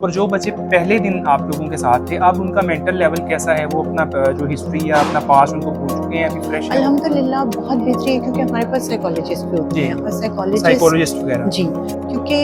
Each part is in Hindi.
और जो बच्चे पहले दिन आप लोगों के साथ थे, अब उनका मेंटल लेवल कैसा है? वो अपना जो हिस्ट्री या अपना पास्ट उनको भूल चुके हैं, अभी फ्रेश है? अल्हम्दुलिल्लाह बहुत बेहतरीन है क्योंकि हमारे पास साइकोलॉजिस्ट भी होते जी, हैं और साइकोलॉजिस्ट साइकोलॉजिस्ट वगैरह। जी, क्योंकि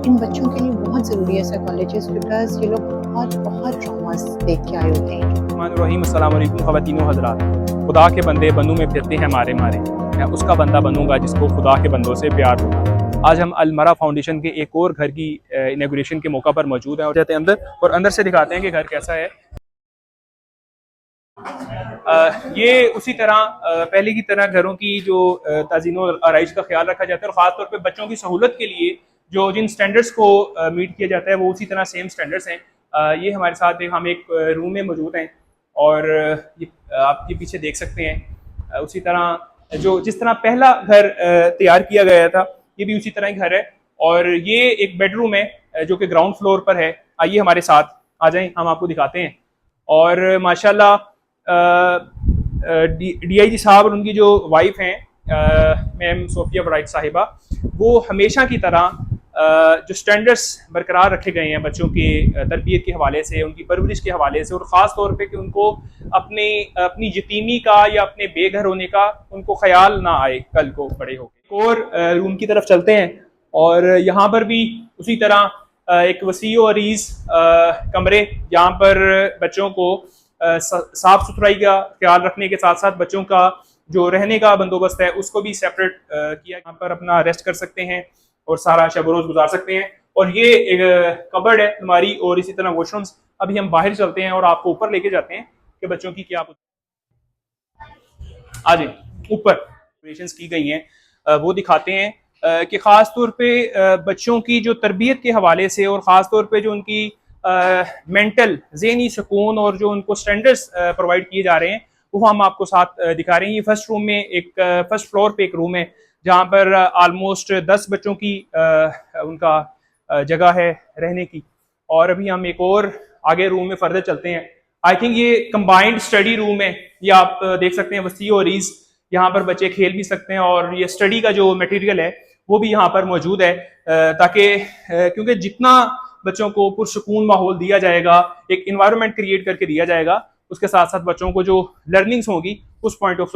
इन बच्चों के लिए बहुत ज़रूरी है साइकोलॉजिस्ट बिकॉज़ ये लोग बहुत बहुत ट्रॉमास देख के आए होते हैं। रहमानिर्रहीम, अस्सलाम वालेकुम ख़वातीनो हज़रात। खुदा के बंदे बनूं में फिरते हैं मारे मारे, मैं उसका बंदा बनूंगा जिसको खुदा के बंदों से प्यार होगा। आज हम अलमरा फाउंडेशन के एक और घर की इनॉग्रेशन के मौका पर मौजूद हैं और जाते हैं अंदर और अंदर से दिखाते हैं कि घर कैसा है। ये उसी तरह पहले की तरह घरों की जो ताज़ीन और आराइश का ख्याल रखा जाता है और ख़ास तौर पे बच्चों की सहूलत के लिए जो जिन स्टैंडर्ड्स को मीट किया जाता है वो उसी तरह सेम स्टैंडर्ड्स हैं। ये हमारे साथ हम एक रूम में मौजूद हैं और ये आप ये पीछे देख सकते हैं। उसी तरह जो जिस तरह पहला घर तैयार किया गया था, ये भी उसी तरह ही घर है और ये एक बेडरूम है जो कि ग्राउंड फ्लोर पर है। आइए हमारे साथ आ जाएं, हम आपको दिखाते हैं। और माशाल्लाह डीआईजी साहब और उनकी जो वाइफ हैं मैम सोफिया बराइट साहिबा, वो हमेशा की तरह जो स्टैंडर्ड्स बरकरार रखे गए हैं बच्चों के तरबियत के हवाले से, उनकी परवरिश के हवाले से और ख़ास तौर पे कि उनको अपनी यतीमी का या अपने बेघर होने का उनको ख्याल ना आए कल को बड़े होकर। और रूम की तरफ चलते हैं और यहाँ पर भी उसी तरह एक वसी और अरीज कमरे, जहाँ पर बच्चों को साफ सुथराई का ख्याल रखने के साथ साथ बच्चों का जो रहने का बंदोबस्त है उसको भी सेपरेट किया। यहाँ पर अपना रेस्ट कर सकते हैं और सारा शब रोज गुजार सकते हैं। और ये एक कबर्ड है हमारी और इसी तरह वॉशरूम्स। अभी हम बाहर चलते हैं और आपको ऊपर लेके जाते हैं कि बच्चों की क्या आज ऊपर की गई हैं वो दिखाते हैं कि ख़ास तौर पे बच्चों की जो तरबियत के हवाले से और ख़ास तौर पे जो उनकी मेंटल ज़हनी सुकून और जो उनको स्टैंडर्ड्स प्रोवाइड किए जा रहे हैं वो हम आपको साथ दिखा रहे हैं। ये फर्स्ट रूम में एक फर्स्ट फ्लोर पे एक रूम है जहाँ पर ऑलमोस्ट 10 बच्चों की उनका जगह है रहने की। और अभी हम एक और आगे रूम में फर्दर चलते हैं। आई थिंक ये कंबाइंड स्टडी रूम है। ये आप देख सकते हैं वसी और रीज, यहाँ पर बच्चे खेल भी सकते हैं और ये स्टडी का जो मटेरियल है वो भी यहाँ पर मौजूद है ताकि क्योंकि जितना बच्चों को पुरसुकून माहौल दिया जाएगा, एक इन्वायरमेंट क्रिएट करके दिया जाएगा, उसके साथ साथ बच्चों को जो लर्निंग्स होगी उस पॉइंट ऑफ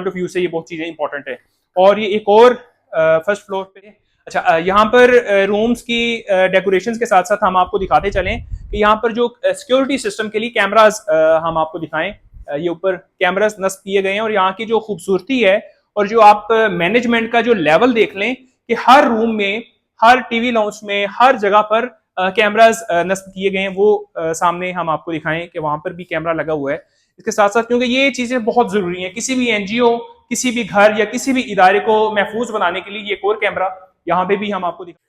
व्यू से ये बहुत चीज़ें इंपॉर्टेंट है। और ये एक और फर्स्ट फ्लोर पे अच्छा यहाँ पर रूम्स की डेकोरेशंस के साथ साथ हम आपको दिखाते चलें कि यहाँ पर जो सिक्योरिटी सिस्टम के लिए कैमरास हम आपको दिखाएं। ये ऊपर कैमरास नस्ब किए गए हैं और यहाँ की जो खूबसूरती है और जो आप मैनेजमेंट का जो लेवल देख लें कि हर रूम में, हर टीवी लाउंज में, हर जगह पर कैमरास नस्ब किए गए हैं, वो सामने हम आपको दिखाएं कि वहां पर भी कैमरा लगा हुआ है। इसके साथ साथ क्योंकि ये चीजें बहुत जरूरी हैं किसी भी एनजीओ, किसी भी घर या किसी भी इदारे को महफूज बनाने के लिए, ये एक और कैमरा यहाँ पे भी हम आपको दिखा।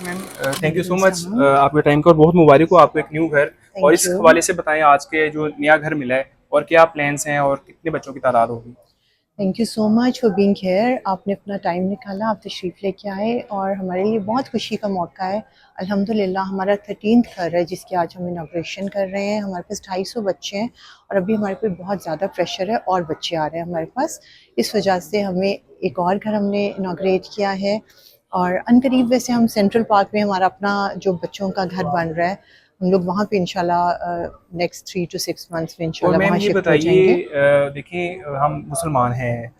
Ma'am thank you so much आपके टाइम का और बहुत मुबारक हो आपको एक न्यू घर। और इस हवाले से बताएं आज के जो नया घर मिला है और क्या प्लान्स हैं और कितने बच्चों की तादाद होगी। Thank you so much for being here. आपने अपना टाइम निकाला, आप तशरीफ़ लेके आए और हमारे लिए बहुत खुशी का मौका है। अल्हम्दुलिल्लाह हमारा 13th घर है जिसकी आज हम इनाग्रेशन कर रहे हैं। हमारे पास 250 बच्चे हैं और अभी हमारे पे बहुत ज़्यादा प्रेशर है और बच्चे आ रहे हैं हमारे पास। इस वजह से हमें एक और घर हमने इनाग्रेट किया है और अनकरीब वैसे हम सेंट्रल पार्क में हमारा अपना जो बच्चों का घर बन रहा है, हम लोग वहाँ पे इंशाल्लाह नेक्स्ट 3 to 6 मंथ्स में इंशाल्लाह वहाँ शिफ्ट हो जाएंगे। देखिए हम मुसलमान हैं,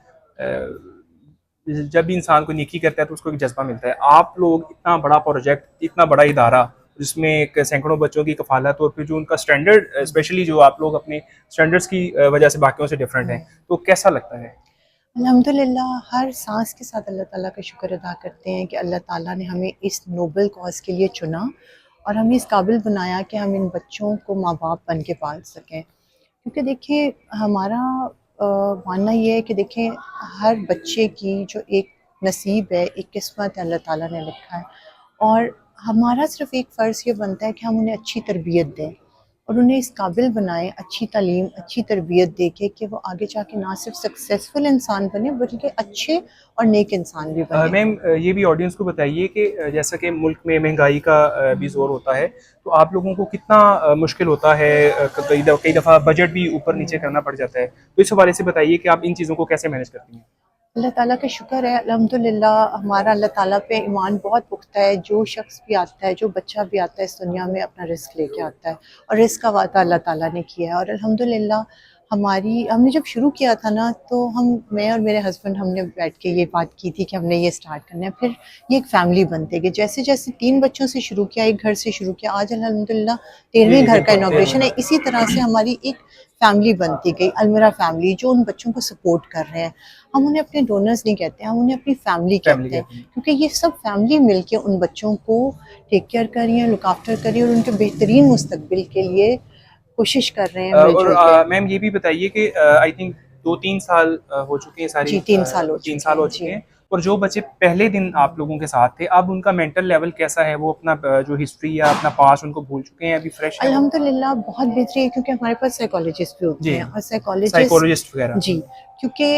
जब भी इंसान को नेकी करता है तो उसको एक जज्बा मिलता है। आप लोग इतना बड़ा प्रोजेक्ट, इतना बड़ा इदारा जिसमें एक सैकड़ों बच्चों की कफालत और फिर जो उनका स्टैंडर्ड, स्पेशली जो आप लोग अपने स्टैंडर्ड्स की वजह से बाकियों से डिफरेंट हैं, तो कैसा लगता है? अल्हम्दुलिल्लाह हर सांस के साथ अल्लाह ताला का शुक्र अदा करते हैं कि अल्लाह ताला ने हमें इस नोबल कॉज के लिए चुना और हमें इस काबिल बनाया कि हम इन बच्चों को माँ बाप बन के पाल सकें। क्योंकि देखिए हमारा मानना ये है कि देखें हर बच्चे की जो एक नसीब है, एक किस्मत है, अल्लाह ताला ने लिखा है और हमारा सिर्फ एक फ़र्ज़ ये बनता है कि हम उन्हें अच्छी तरबियत दें और उन्हें इस काबिल बनाएं, अच्छी तालीम, अच्छी तरबियत दे के कि वो आगे जाके ना सिर्फ सक्सेसफुल इंसान बने बल्कि अच्छे और नेक इंसान भी बने। मैम ये भी ऑडियंस को बताइए कि जैसा कि मुल्क में महंगाई का भी जोर होता है, तो आप लोगों को कितना मुश्किल होता है, कई दफ़ा बजट भी ऊपर नीचे करना पड़ जाता है, तो इस हवाले से बताइए कि आप इन चीज़ों को कैसे मैनेज करती हैं। अल्लाह ताला का शुक्र है, अल्हम्दुलिल्लाह हमारा अल्लाह ताला पे ईमान बहुत पुख्ता है। जो शख्स भी आता है, जो बच्चा भी आता है इस दुनिया में अपना रिस्क लेके आता है और रिस्क का वादा अल्लाह ताला ने किया है। और अल्हम्दुलिल्लाह हमने जब शुरू किया था ना, तो मैं और मेरे हस्बैंड हमने बैठ के ये बात की थी कि हमने ये स्टार्ट करना है। फिर ये एक फैमिली बनते गए, जैसे जैसे 3 बच्चों से शुरू किया, एक घर से शुरू किया, आज अल्हम्दुलिल्लाह 13वें घर का इनॉग्रेशन है। इसी तरह से हमारी एक फैमिली बनती गई, अलमिरा फैमिली, जो उन बच्चों को सपोर्ट कर रहे हैं। हम उन्हें अपने डोनर्स नहीं कहते, हम उन्हें अपनी फैमिली कहते हैं, क्योंकि ये सब फैमिली मिलके उन बच्चों को टेक केयर कर रही है, लुक आफ्टर कर रही है और उनके बेहतरीन मुस्तकबिल के लिए कोशिश कर रहे हैं मिलजुल के। और मैम ये भी बताइए कि आई थिंक 2-3 साल हो चुके हैं सारी, जी 3 साल हो 3 चुके साल हो हैं चुके जी। हैं। और जो बच्चे पहले दिन आप लोगों के साथ थे, अब उनका मेंटल लेवल कैसा है? वो अपना जो हिस्ट्री या अपना पास्ट उनको भूल चुके हैं, अभी फ्रेश है वो? अल्हम्दुलिल्लाह बहुत बेहतरीन है, क्योंकि हमारे पास साइकोलॉजिस्ट भी होते जी, हैं और साइकोलॉजिस्ट साइकोलॉजिस्ट वगैरह। जी, क्योंकि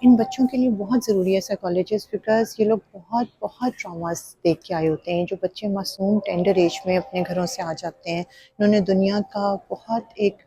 इन बच्चों के लिए बहुत ज़रूरी है साइकोलॉजिस्ट, बिकॉज़ ये लोग बहुत बहुत ट्रॉमास देख के आए होते हैं। जो बच्चे मासूम टेंडर एज में अपने घरों से आ जाते हैं, इन्होंने दुनिया का बहुत एक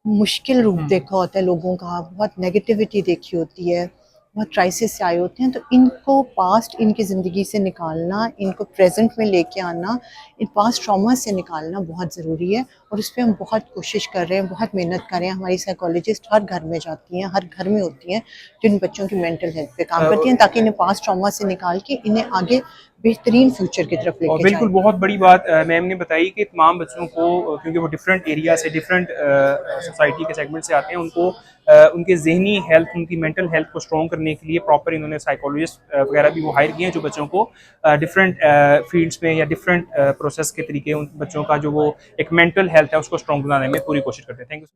मुश्किल रूप देखा होता है लोगों का, बहुत नेगेटिविटी देखी होती है, बहुत क्राइसिस से आए होते हैं। तो इनको पास्ट इनकी ज़िंदगी से निकालना, इनको प्रेज़ेंट में लेके आना, इन पास्ट ट्रॉमा से निकालना बहुत ज़रूरी है और उस पे हम बहुत कोशिश कर रहे हैं, बहुत मेहनत कर रहे हैं। हमारी साइकोलॉजिस्ट हर घर में जाती हैं, हर घर में होती हैं, जो इन बच्चों की मेंटल हेल्थ पे काम करती हैं, ताकि इन्हें पास्ट ट्रॉमा से निकाल के इन्हें आगे बेहतरीन फ्यूचर की तरफ और लेके बिल्कुल जाएँ। बहुत बड़ी बात मैम ने बताई कि तमाम बच्चों को क्योंकि वो डिफरेंट एरिया से, डिफरेंट सोसाइटी के सेगमेंट से आते हैं, उनको उनके जहनी हेल्थ, उनकी मेंटल हेल्थ को स्ट्रॉन्ग करने के लिए प्रॉपर इन्होंने साइकोलॉजिस्ट वगैरह भी वो हायर किए हैं, जो बच्चों को डिफरेंट फील्ड्स में या डिफरेंट प्रोसेस के तरीके उन बच्चों का जो वो एक मेंटल हेल्थ है उसको स्ट्रॉन्ग बनाने में पूरी कोशिश करते हैं। Thank you.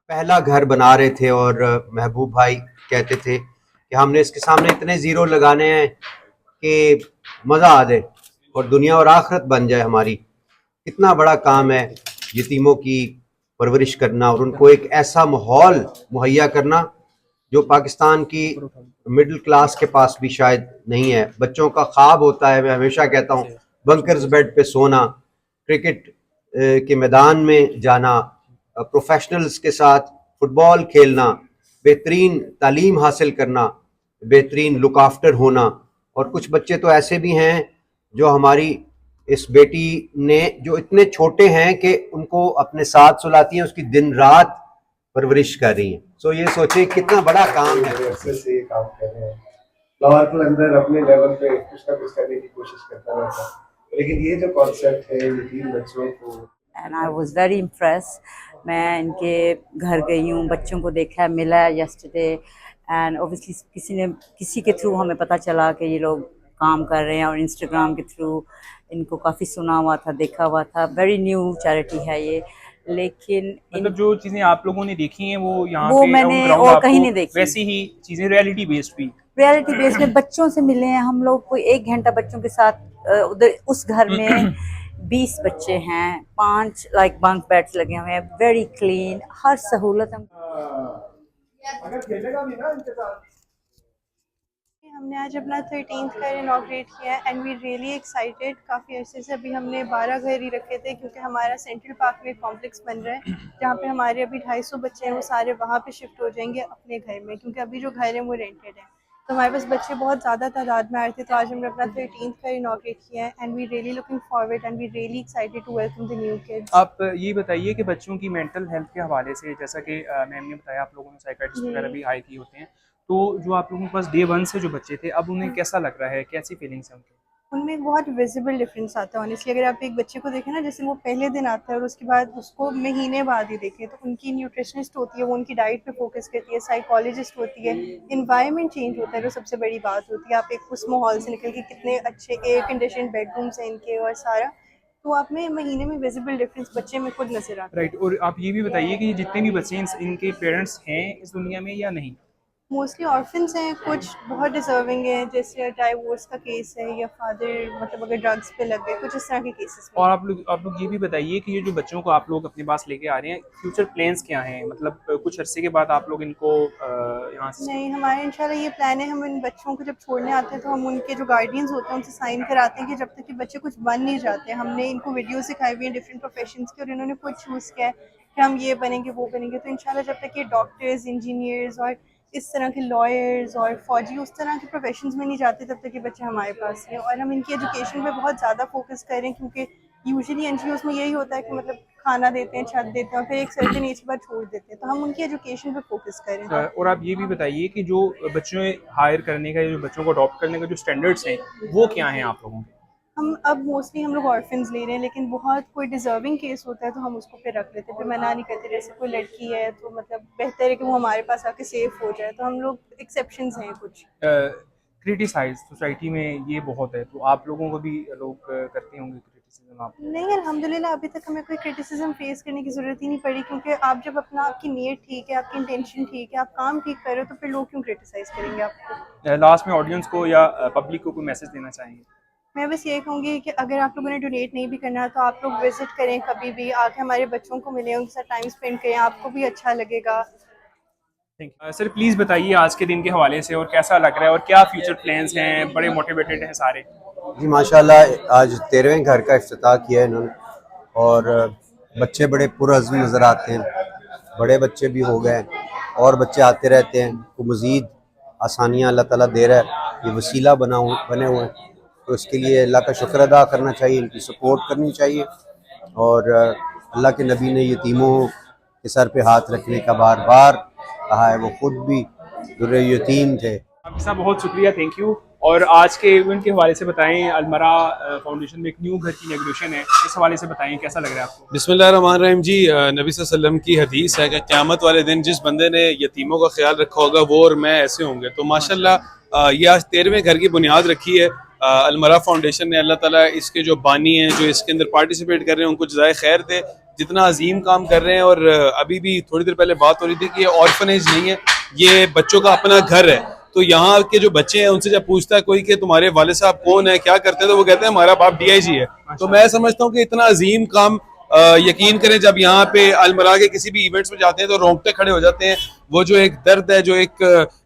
पहला घर बना रहे थे और महबूब भाई कहते थे कि हमने इसके सामने इतने ज़ीरो लगाने हैं कि मज़ा आ जाए और दुनिया और आखिरत बन जाए हमारी। कितना बड़ा काम है यतीमों की परवरिश करना और उनको एक ऐसा माहौल मुहैया करना जो पाकिस्तान की मिडिल क्लास के पास भी शायद नहीं है। बच्चों का ख्वाब होता है, मैं हमेशा कहता हूँ, बंकर्स बेड पे सोना, क्रिकेट के मैदान में जाना, प्रोफेशनल्स के साथ फुटबॉल खेलना, बेहतरीन तालीम हासिल करना, बेहतरीन लुक आफ्टर होना। और कुछ बच्चे तो ऐसे भी हैं जो हमारी इस बेटी ने, जो इतने छोटे हैं कि उनको अपने साथ सुलाती हैं, उसकी दिन रात परवरिश कर रही हैं। सो ये सोचिए कितना बड़ा काम है। से ये काम कर रहे हैं। लाहौर अंदर अपने लेवल पे कुछ ना कुछ करने की कोशिश करता रहता, लेकिन ये जो कॉन्सेप्ट है यतीम बच्चों को, and I was very impress. मैं इनके घर गई हूँ, बच्चों को देखा, मिला यस्टरडे, एंड ऑब्वियसली किसी के थ्रू हमें पता चला कि ये लोग काम कर रहे हैं और इंस्टाग्राम के थ्रू इनको काफ़ी सुना हुआ था, देखा हुआ था। वेरी न्यू चैरिटी है ये, लेकिन मतलब जो चीजें आप लोगों ने देखी हैं वो यहाँ वो पे मैंने on ground और आपको कहीं नहीं देखी। वैसी ही चीजें रियलिटी बेस्ड भी। रियलिटी बेस्ड में बच्चों से मिले हैं हम लोग, कोई 1 घंटा बच्चों के साथ उधर उस घर में 20 बच्चे हैं, 5 लाइक बंक बेड्स लगे हुए हैं, वेरी क्लीन, हर सहूलत हम। अगर खेलेगा भी ना इनके साथ। हमने आज अपना 13th घर इनॉग्रेट किया है एंड वी रियली एक्साइटेड। काफ़ी अरसे से अभी हमने 12 घर ही रखे थे, क्योंकि हमारा सेंट्रल पार्क में कॉम्प्लेक्स बन रहा है जहाँ पे हमारे अभी 250 बच्चे हैं, वो सारे वहाँ पे शिफ्ट हो जाएंगे अपने घर में, क्योंकि अभी जो घर है वो रेंटेड है। तो हमारे पास बच्चे बहुत ज़्यादा तादाद में आए थे, तो आज हमने अपना 13th घर इनॉग्रेट किया है and we really looking forward and we really excited to welcome the new kids. आप ये बताइए कि बच्चों की मेंटल हेल्थ के हवाले से, जैसा कि मैम ने बताया आप लोगों ने साइकियाट्रिस्ट वगैरह भी हायर किए होते हैं, तो जो आप लोगों के पास डे 1 से जो बच्चे थे, अब उन्हें कैसा लग रहा है, कैसी फीलिंग्स है उनकी? उनमें एक बहुत विजिबल डिफरेंस आता है ऑनेस्टली। अगर आप एक बच्चे को देखें ना, जैसे वो पहले दिन आता है और उसके बाद उसको महीने बाद ही देखें, तो उनकी न्यूट्रिशनिस्ट होती है, वो उनकी डाइट पे फोकस करती है, साइकोलॉजिस्ट होती है, इन्वायरमेंट चेंज होता है, जो सबसे बड़ी बात होती है। आप एक उस माहौल से निकल के, कितने अच्छे एयर कंडीशन बेडरूम्स हैं इनके और सारा, तो आप में महीने में विजिबल डिफरेंस बच्चे में खुद नजर आता है। राइट। और आप ये भी बताइए कि जितने भी बच्चे इनके पेरेंट्स हैं इस दुनिया में या नहीं? मोस्टली ऑर्फन्स हैं, कुछ बहुत डिजर्विंग हैं, जैसे डाइवोर्स का केस है या फादर मतलब अगर ड्रग्स पे लग गए, कुछ इस तरह के केसेस में। और आप लोग ये भी बताइए कि ये जो बच्चों को आप लोग अपने पास लेके आ रहे हैं, फ्यूचर प्लान्स क्या हैं? मतलब कुछ अरसे के बाद आप लोग इनको यहाँ से नहीं, हमारा इंशाल्लाह ये प्लान है, हम इन बच्चों को जब छोड़ने आते हैं तो हम उनके जो गार्डियंस होते हैं उनसे साइन कराते हैं कि जब तक कि बच्चे कुछ बन नहीं जाते। हमने इनको वीडियो सिखाई हुई है डिफरेंट प्रोफेशंस की और इन्होंने खुद चूज़ किया है कि हम ये बनेंगे वो बनेंगे। तो इंशाल्लाह जब तक ये डॉक्टर्स, इंजीनियर्स और इस तरह के लॉयर्स और फौजी उस तरह के प्रोफेशंस में नहीं जाते तब तक ये बच्चे हमारे पास हैं। और हम इनकी एजुकेशन पे बहुत ज़्यादा फोकस कर रहे हैं क्योंकि यूजुअली एनजीओज़ में यही होता है कि मतलब खाना देते हैं, छत देते हैं और फिर एक सर्टेन एज के बाद छोड़ देते हैं। तो हम उनकी एजुकेशन पे फोकस कर रहे हैं। और आप ये भी बताइए कि जो बच्चों हायर करने का या जो बच्चों को अडॉप्ट करने का जो स्टैंडर्ड्स हैं वो क्या हैं आप लोगों के? हम अब मोस्टली हम लोग ऑर्फन्स ले रहे हैं, लेकिन बहुत कोई डिजर्विंग केस होता है तो हम उसको फिर रख लेते हैं, फिर मना नहीं करते। जैसे कोई लड़की है तो मतलब बेहतर है कि वो हमारे पास आके सेफ हो जाए, तो हम लोग एक्सेप्शंस हैं कुछ। क्रिटिसाइज सोसाइटी में ये बहुत है, तो आप लोगों को भी लोग करते होंगे क्रिटिसिज्म आप? नहीं, अल्हम्दुलिल्लाह अभी तक हमें कोई क्रिटिसिज्म फेस करने की ज़रूरत ही नहीं पड़ी, क्योंकि आप जब अपना आपकी नीयत ठीक है, आपकी इंटेंशन ठीक है, आप काम ठीक कर रहे हो, तो फिर लोग क्यों क्रिटिसाइज़ करेंगे आपको। लास्ट में ऑडियंस को या पब्लिक को कोई मैसेज देना चाहेंगे? मैं बस ये कहूँगी कि अगर आप लोगों ने डोनेट नहीं भी करना तो आप लोग विजिट करें, कभी भी आके हमारे बच्चों को मिलें, उनके साथ टाइम स्पेंड करें, आपको भी अच्छा लगेगा। सर प्लीज़ बताइए आज के दिन के हवाले से और कैसा लग रहा है और क्या फ्यूचर प्लान्स हैं? बड़े मोटिवेटेड हैं सारे। जी माशाल्लाह, आज 13वें घर का इफ्तिताह किया है इन्होंने और बच्चे बड़े पुरअज़्म नज़र आते हैं, बड़े बच्चे भी हो गए और बच्चे आते रहते हैं। तो मज़ीद आसानियाँ अल्लाह ताला दे रहा है, ये वसीला बने हुए हैं, तो इसके लिए अल्लाह का शुक्र अदा करना चाहिए, इनकी सपोर्ट करनी चाहिए। और अल्लाह के नबी ने यतीमों के सर पे हाथ रखने का बार बार कहा है, वो खुद भी दुर्रे यतीम थे। आपके साथ बहुत शुक्रिया, थैंक यू। और आज के इवेंट के हवाले से बताएं, अलमरा फाउंडेशन में एक न्यू घर की इनॉग्रेशन है, इस हवाले से बताएं कैसा लग रहा है आपको? बिस्मिल्लाहिर्रहमानिर्रहीम जी, नबी सल्लल्लाहु अलैहि वसल्लम की हदीस है कि क़यामत वाले दिन जिस बंदे ने यतीमों का ख्याल रखा होगा वो और मैं ऐसे होंगे। तो माशाल्लाह ये आज 13वें घर की बुनियाद रखी है अलमरा फाउंडेशन ने। अल्लाह ताला इसके जो बानी हैं, जो इसके अंदर पार्टिसिपेट कर रहे हैं, उनको जज़ाए खैर दे, जितना अजीम काम कर रहे हैं। और अभी भी थोड़ी देर पहले बात हो रही थी कि ये ऑर्फनेज नहीं है, ये बच्चों का अपना घर है। तो यहाँ के जो बच्चे हैं उनसे जब पूछता है कोई कि तुम्हारे वाले साहब कौन है, क्या करते हैं, तो वो कहते हैं हमारा बाप डीआईजी है। तो मैं समझता हूँ कि इतना अजीम काम यकीन करें, जब यहाँ पे अलमरा के किसी भी इवेंट्स में जाते हैं तो रोंगटे खड़े हो जाते हैं। वो जो एक दर्द है, जो एक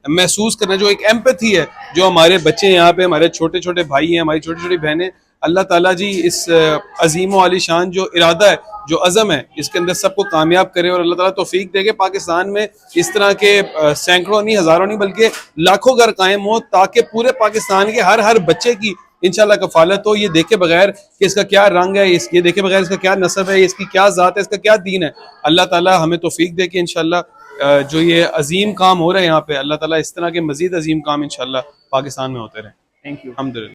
महसूस करना, जो एक एम्पैथी है, जो हमारे बच्चे यहाँ पे, हमारे छोटे छोटे भाई हैं, हमारी छोटी छोटी बहनें, अल्लाह ताला जी इस अजीम व आलीशान जो इरादा है, जो अज़म है, इसके अंदर सबको कामयाब करे। और अल्लाह ताला तौफीक दे के पाकिस्तान में इस तरह के सैकड़ों नहीं, हज़ारों नहीं, बल्कि लाखों घर कायम हो, ताकि पूरे पाकिस्तान के हर बच्चे की इंशाल्लाह कफालत हो। ये देखे बगैर कि इसका क्या रंग है, ये देखे बगैर इसका क्या नस्ब है, इसकी क्या ज़ात है, इसका क्या दीन है, अल्लाह ताला हमें तौफीक दे के इंशाल्लाह जो ये अजीम काम हो रहा है यहाँ पे, अल्लाह ताला इस तरह के मजीद अजीम काम इंशाल्लाह पाकिस्तान में होते रहे। Thank you. अल्हम्दुलिल्लाह।